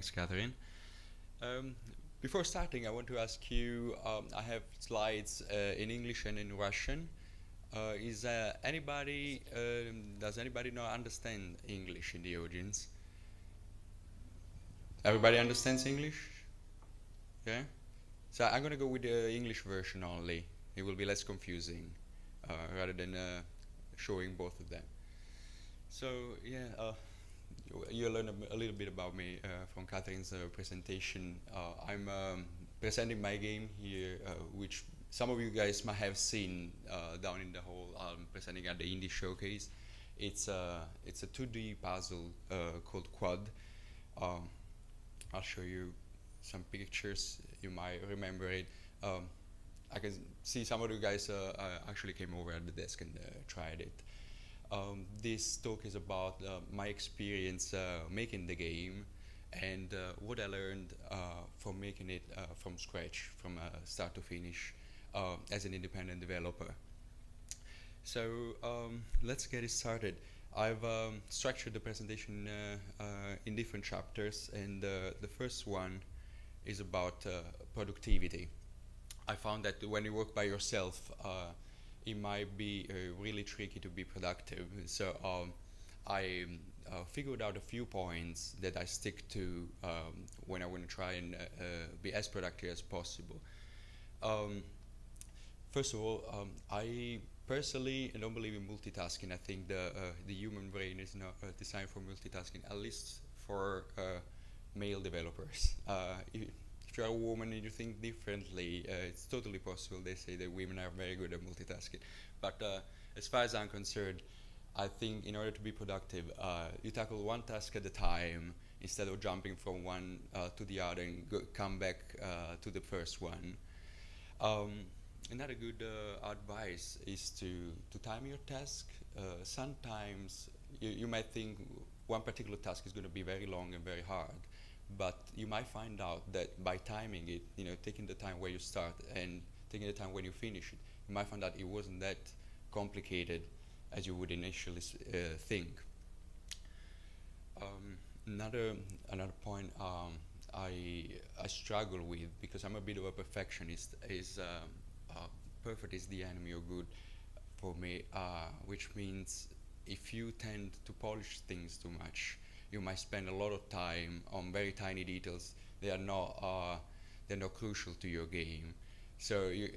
Thanks, Catherine. Um, Before starting, I want to ask you. I have slides in English and in Russian. Is anybody? Does anybody not understand English in the audience? Everybody understands English? Yeah. So I'm gonna go with the English version only. It will be less confusing, rather than showing both of them. So yeah, you learn a little bit about me from Catherine's presentation. I'm presenting my game here, which some of you guys might have seen down in the hall. I'm presenting at the Indie Showcase. It's a 2D puzzle called Quad. Um, I'll show you some pictures. You might remember it. I can see some of you guys actually came over at the desk and tried it. This talk is about my experience making the game and what I learned from making it from scratch, from start to finish, as an independent developer. So let's get it started. I've structured the presentation in different chapters, and the first one is about productivity. I found that when you work by yourself, it might be really tricky to be productive. So I figured out a few points that I stick to when I want to try and be as productive as possible. Um, First of all, I personally don't believe in multitasking. I think the human brain is not designed for multitasking, at least for male developers. If you're a woman and you think differently, it's totally possible. They say that women are very good at multitasking. But as far as I'm concerned, I think in order to be productive, you tackle one task at a time instead of jumping from one to the other and come back to the first one. Um, Another good advice is to time your task. Sometimes you might think one particular task is going to be very long and very hard, but you might find out that by timing it, taking the time where you start and taking the time when you finish it, you might find out it wasn't that complicated as you would initially think. Another point I struggle with, because I'm a bit of a perfectionist, is perfect is the enemy of good for me, which means if you tend to polish things too much, you might spend a lot of time on very tiny details. They're not crucial to your game. So you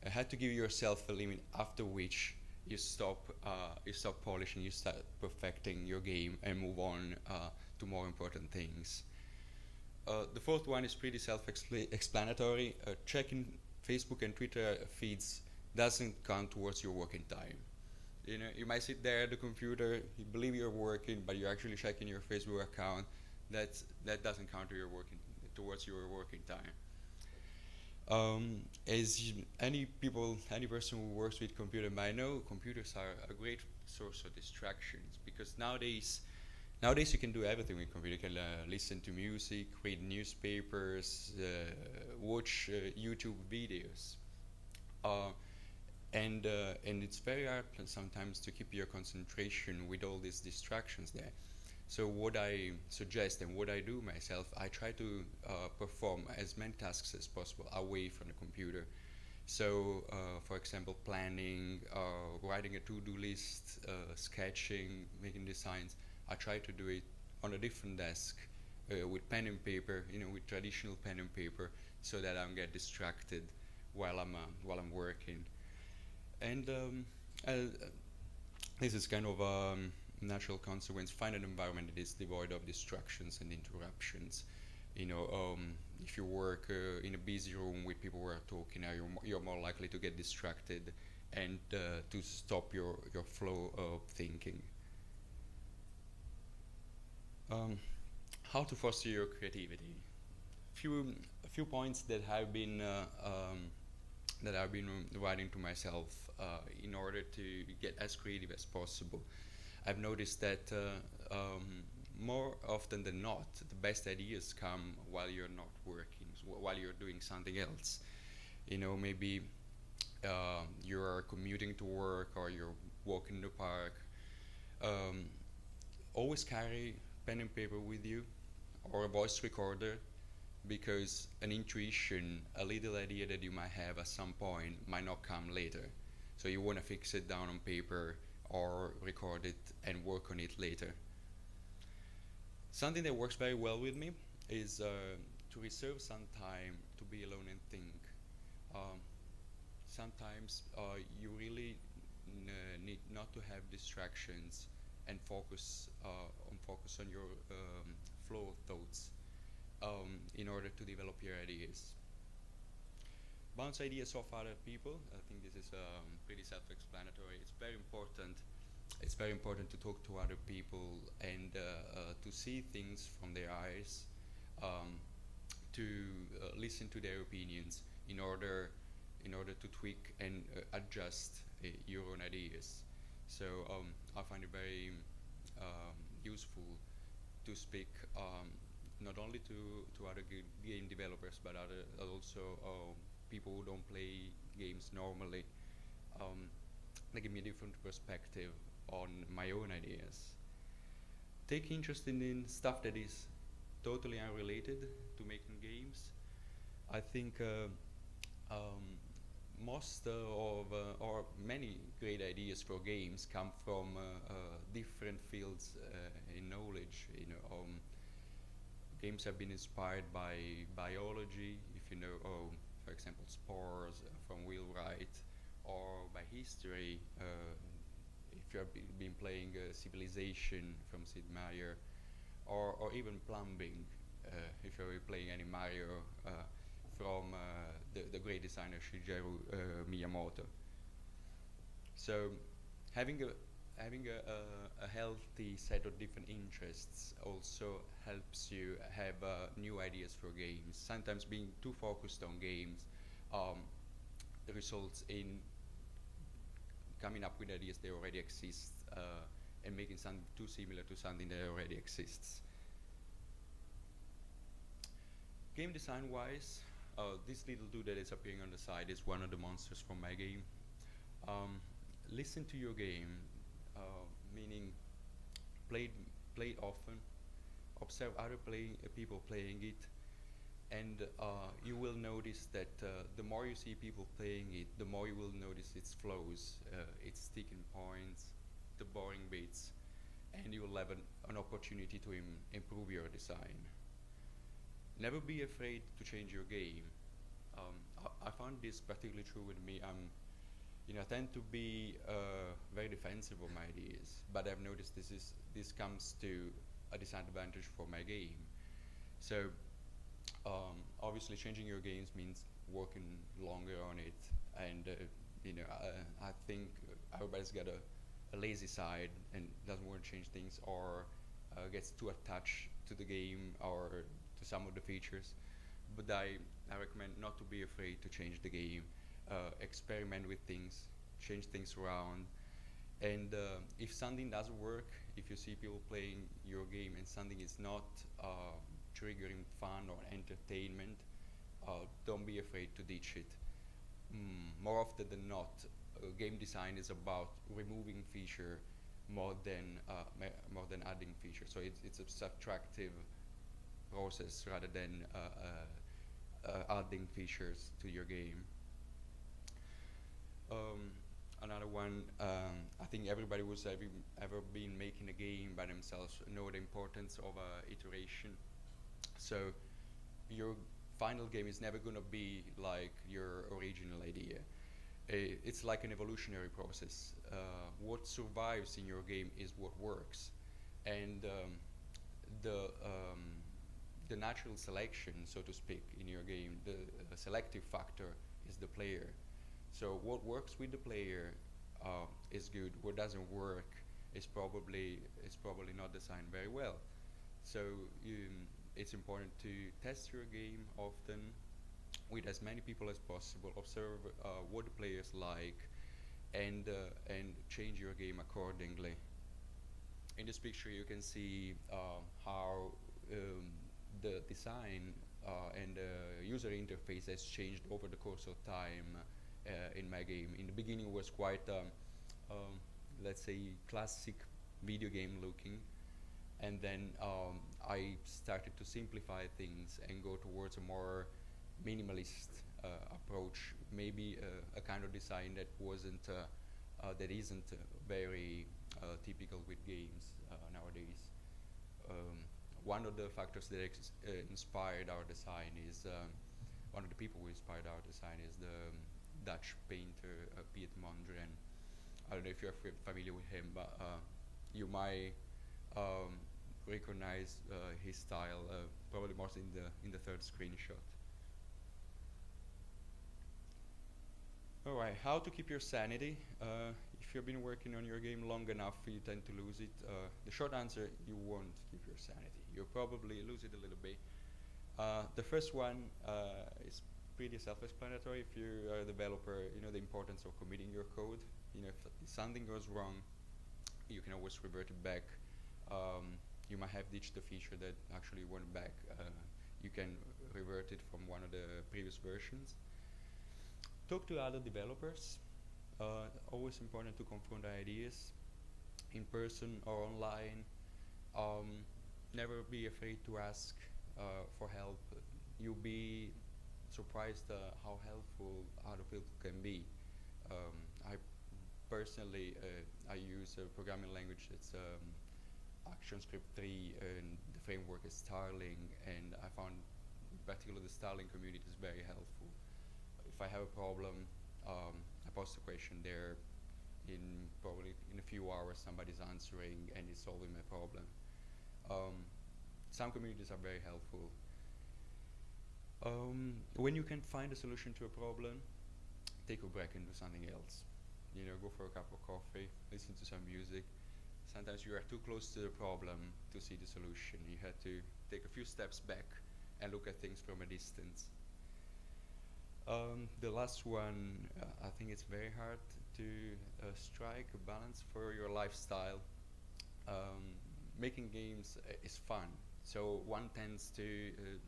had to give yourself a limit after which you stop polishing, you start perfecting your game and move on to more important things. The fourth one is pretty self-explanatory. Checking Facebook and Twitter feeds doesn't count towards your working time. You might sit there at the computer, you believe you're working, but you're actually checking your Facebook account. That doesn't count towards your working time. Any person who works with computer might know, computers are a great source of distractions, because nowadays you can do everything with computer. You can listen to music, read newspapers, watch YouTube videos, and it's very hard sometimes to keep your concentration with all these distractions there. So what I suggest and what I do myself, I try to perform as many tasks as possible away from the computer. So, for example, planning, writing a to-do list, sketching, making designs. I try to do it on a different desk with pen and paper, with traditional pen and paper, so that I don't get distracted while I'm working. And this is kind of natural consequence. Find an environment that is devoid of distractions and interruptions. If you work in a busy room with people who are talking, you're more likely to get distracted and to stop your flow of thinking. How to foster your creativity? A few points that I've been writing to myself in order to get as creative as possible. I've noticed that more often than not, the best ideas come while you're not working, while you're doing something else. Maybe you're commuting to work or you're walking in the park. Always carry pen and paper with you. or a voice recorder, because an intuition, a little idea that you might have at some point might not come later. So you want to fix it down on paper or record it and work on it later. Something that works very well with me is to reserve some time to be alone and think. Um, Sometimes you really need not to have distractions and focus on your flow of thoughts in order to develop your ideas. Bounce ideas off other people. I think this is pretty self-explanatory. It's very important. It's very important to talk to other people and to see things from their eyes, um, to listen to their opinions in order to tweak and adjust your own ideas. So I find it very useful to speak not only to other game developers, but also people who don't play games normally. They give me a different perspective on my own ideas. Take interest in stuff that is totally unrelated to making games. I think most of or many great ideas for games come from different fields in knowledge. Games have been inspired by biology, if you know, for example, spores from Wheelwright, or by history, if you have been playing Civilization from Sid Meier, or even plumbing, if you're playing any Mario from the great designer Shigeru Miyamoto. So having a healthy set of different interests also helps you have new ideas for games. Sometimes being too focused on games results in coming up with ideas that already exist and making something too similar to something that already exists. Game design wise, this little dude that is appearing on the side is one of the monsters from my game. Listen to your game, meaning play it often, observe other people playing it, and you will notice that the more you see people playing it, the more you will notice its flaws, its sticking points, the boring bits, and you will have an opportunity to improve your design. Never be afraid to change your game. I found this particularly true with me. I tend to be very defensive of my ideas, but I've noticed this comes to a disadvantage for my game. So obviously, changing your games means working longer on it, and I think everybody's got a lazy side and doesn't want to change things, or gets too attached to the game or to some of the features. But I recommend not to be afraid to change the game, experiment with things, change things around, and if something doesn't work, if you see people playing your game and something is not triggering fun or entertainment, don't be afraid to ditch it. More often than not, game design is about removing feature more than adding feature. So it's a subtractive process rather than adding features to your game. Another one, I think everybody who's ever been making a game by themselves know the importance of iteration. So your final game is never going to be like your original idea. It's like an evolutionary process. What survives in your game is what works, and the natural selection, so to speak, in your game, the selective factor is the player. So what works with the player is good. What doesn't work is probably not designed very well. So it's important to test your game often with as many people as possible. Observe what the players like, and change your game accordingly. In this picture, you can see how the design and the user interface has changed over the course of time in my game. In the beginning, it was quite, let's say, classic video game looking, and then I started to simplify things and go towards a more minimalist approach, maybe a kind of design that wasn't that isn't very typical with games nowadays. Um, One of the factors that inspired our design is one of the people who inspired our design is the Dutch painter Piet Mondrian. I don't know if you're familiar with him, but you might um, recognize his style probably more in the third screenshot. All right, how to keep your sanity? If you've been working on your game long enough, you tend to lose it. The short answer, you won't keep your sanity. You'll probably lose it a little bit. The first one is pretty self-explanatory. If you are a developer, you know the importance of committing your code. You know, if something goes wrong, you can always revert it back. You might have ditched the feature that actually went back. You can revert it from one of the previous versions. Talk to other developers. Always important to confront ideas in person or online. Never be afraid to ask for help. You'll be surprised how helpful other people can be. I personally I use a programming language that's ActionScript 3, and the framework is Starling, and I found in particular the Starling community is very helpful. If I have a problem, I post a question there. Probably in a few hours, somebody's answering and is solving my problem. Some communities are very helpful. When you can find a solution to a problem, take a break and do something else. You know, go for a cup of coffee, listen to some music. Sometimes you are too close to the problem to see the solution. You have to take a few steps back and look at things from a distance. The last one, I think it's very hard to strike a balance for your lifestyle. Making games is fun, so one tends to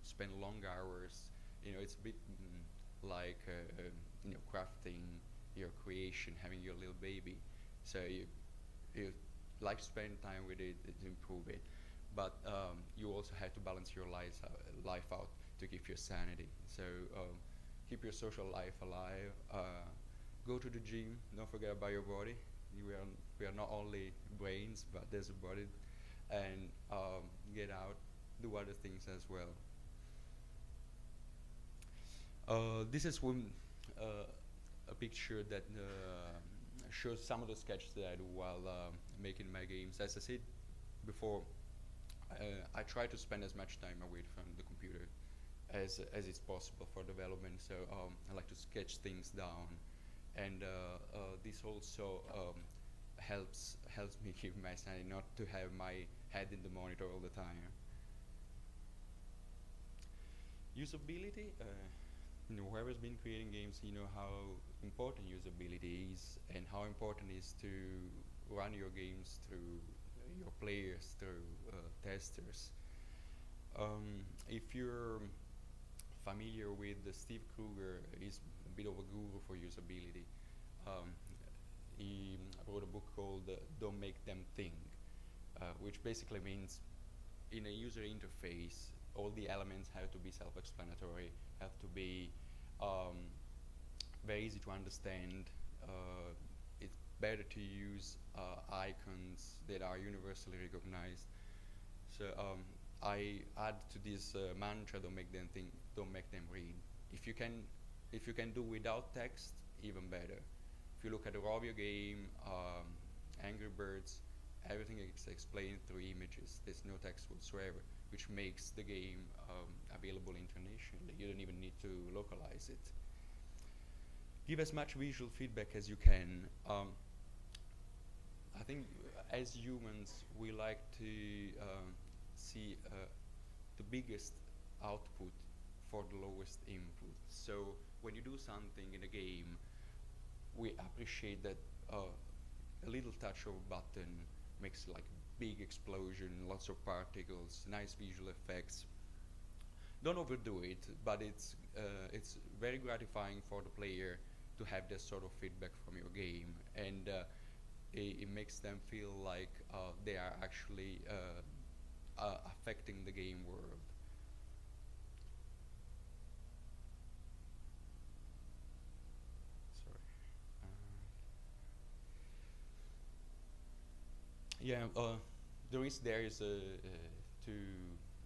spend long hours. You know, it's a bit like you know, crafting your creation, having your little baby. So you like to spend time with it to improve it, but you also have to balance your life out to keep your sanity. So keep your social life alive. Go to the gym. Don't forget about your body. We are not only brains, but there's a body. And get out, do other things as well. This is a picture that shows some of the sketches that I do while making my games. As I said before, I try to spend as much time away from the computer as it's possible for development. So I like to sketch things down, and this also helps me keep my sanity, not to have my head in the monitor all the time. Usability. You know, whoever's been creating games, you know how important usability is, and how important it is to run your games through your players, through testers. If you're familiar with Steve Kruger, he's a bit of a guru for usability. He wrote a book called Don't Make Them Think, which basically means in a user interface, all the elements have to be self-explanatory, have to be very easy to understand. It's better to use icons that are universally recognized. So I add to this mantra, don't make them think, don't make them read. If you can do without text, even better. If you look at the raw of your game, Angry Birds, everything is explained through images. There's no text whatsoever, which makes the game available internationally. You don't even need to localize it. Give as much visual feedback as you can. I think as humans, we like to see the biggest output for the lowest input. So when you do something in a game, we appreciate that a little touch of a button makes like big explosion, lots of particles, nice visual effects. Don't overdo it, but it's very gratifying for the player to have this sort of feedback from your game, and it makes them feel like they are actually affecting the game world. Sorry. Yeah, the risk there is to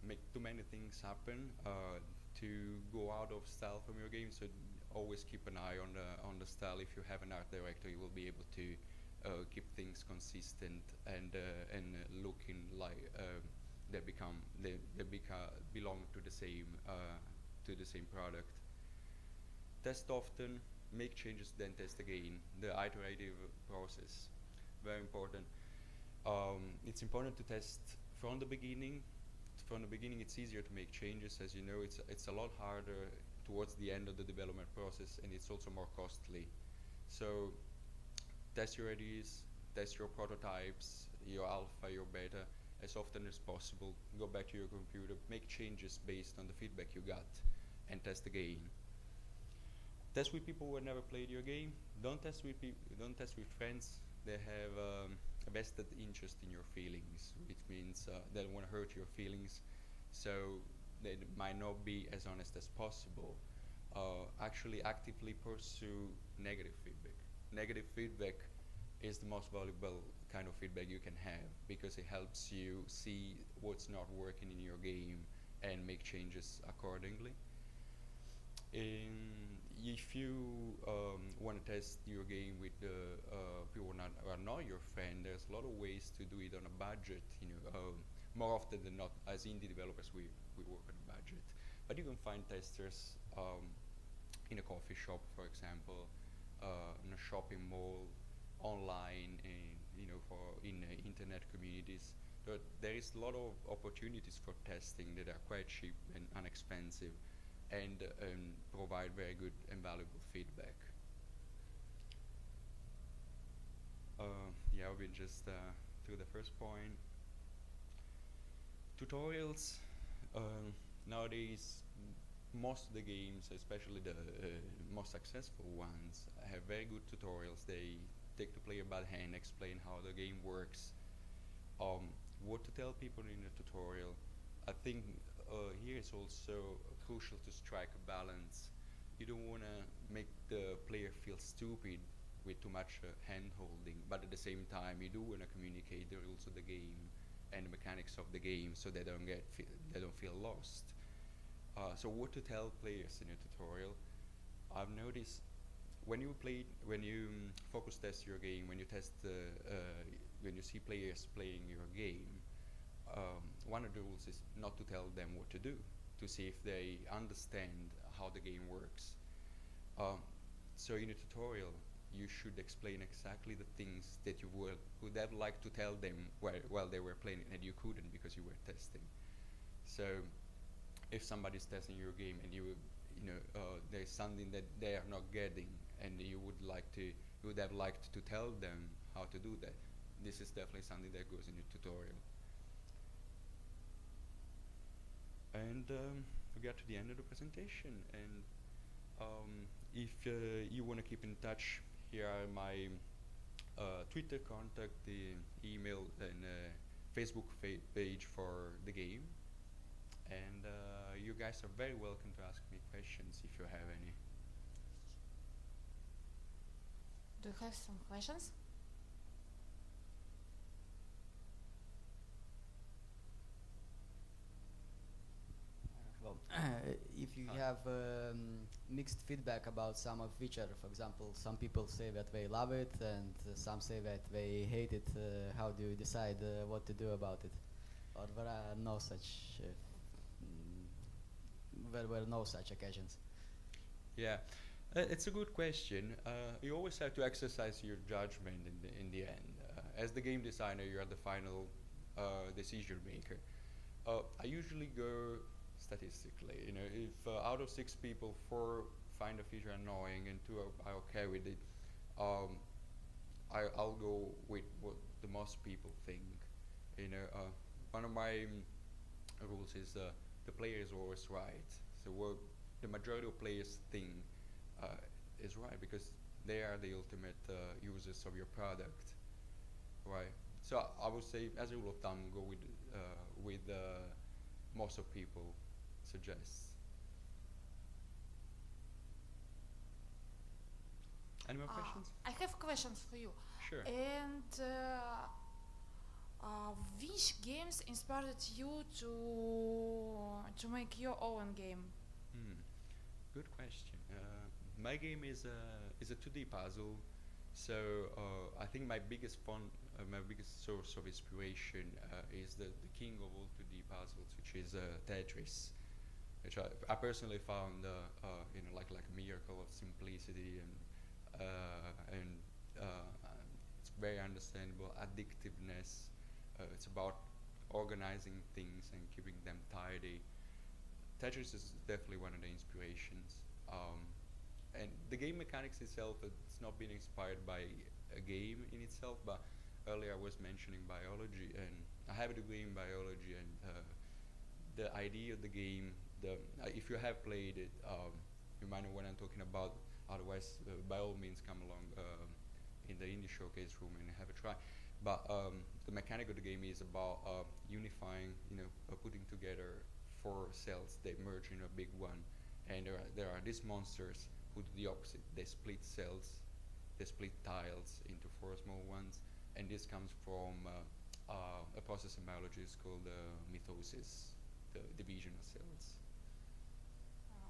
make too many things happen, to go out of style from your game. So always keep an eye on the style. If you have an art director, you will be able to keep things consistent and looking like belong to the same product. Test often, make changes, then test again. The iterative process, very important. It's important to test from the beginning. From the beginning, it's easier to make changes. As you know, it's a lot harder towards the end of the development process, and it's also more costly. So test your ideas, test your prototypes, your alpha, your beta, as often as possible. Go back to your computer, make changes based on the feedback you got, and test again. Test with people who have never played your game. Don't test with friends. They have a vested interest in your feelings, which means they don't want to hurt your feelings, so they might not be as honest as possible. Actually, actively pursue negative feedback. Negative feedback is the most valuable kind of feedback you can have, because it helps you see what's not working in your game and make changes accordingly. If you want to test your game with people who are not your friend, there's a lot of ways to do it on a budget. More often than not, as indie developers, we work on a budget. But you can find testers in a coffee shop, for example, in a shopping mall, online, and in internet communities. There is a lot of opportunities for testing that are quite cheap and inexpensive, and provide very good and valuable feedback. Yeah, we've been just through the first point. Tutorials. Nowadays, most of the games, especially the most successful ones, have very good tutorials. They take the player by the hand, explain how the game works, what to tell people in a tutorial. I think here is also crucial to strike a balance. You don't want to make the player feel stupid with too much hand holding, but at the same time you do want to communicate the rules of the game and the mechanics of the game, so they don't feel lost. So what to tell players in a tutorial? I've noticed when you focus test your game, when you see players playing your game, one of the rules is not to tell them what to do, to see if they understand how the game works. So in a tutorial, you should explain exactly the things that you would have liked to tell them while they were playing, and you couldn't because you were testing. So if somebody's testing your game and there's something that they are not getting, and you would have liked to tell them how to do that, this is definitely something that goes in a tutorial. And we got to the end of the presentation, and if you want to keep in touch, here are my Twitter contact, the email, and Facebook page for the game. And you guys are very welcome to ask me questions if you have any. Do you have some questions? Well, if you have mixed feedback about some of feature, for example, some people say that they love it and some say that they hate it, how do you decide what to do about it? Or there are no such, there were no such occasions? Yeah, it's a good question. You always have to exercise your judgment in the end. As the game designer, you are the final decision maker. I usually go statistically. If out of 6 people, 4 find a feature annoying and 2 are okay with it, I'll go with what the most people think. One of my rules is the player is always right. So what the majority of players think is right, because they are the ultimate users of your product, right? So I would say, as a rule of thumb, go with with most of people suggest. Any more questions? I have questions for you. Sure. And which games inspired you to make your own game? Good question. My game is a 2D puzzle, so I think my biggest source of inspiration is the king of all 2D puzzles, which is Tetris, which I personally found like a miracle of simplicity and it's very understandable. Addictiveness. It's about organizing things and keeping them tidy. Tetris is definitely one of the inspirations. And the game mechanics itself, it's not been inspired by a game in itself, but earlier I was mentioning biology, and I have a degree in biology, and the idea of the game, if you have played it, you might know what I'm talking about. Otherwise, by all means, come along in the indie showcase room and have a try. But the mechanic of the game is about unifying, putting together 4 cells. They merge in a big one, and there are these monsters who do the opposite. They split cells, they split tiles into 4 small ones, and this comes from a process in biology is called mitosis, the division of cells.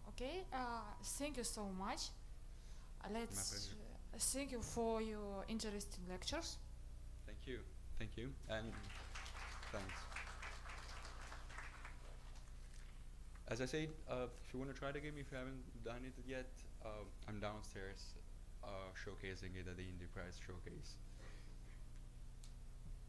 Okay, thank you so much. Let's My pleasure. thank you for your interesting lectures. Thank you, and thanks. As I said, if you want to try the game, if you haven't done it yet, I'm downstairs showcasing it at the Indie Press Showcase.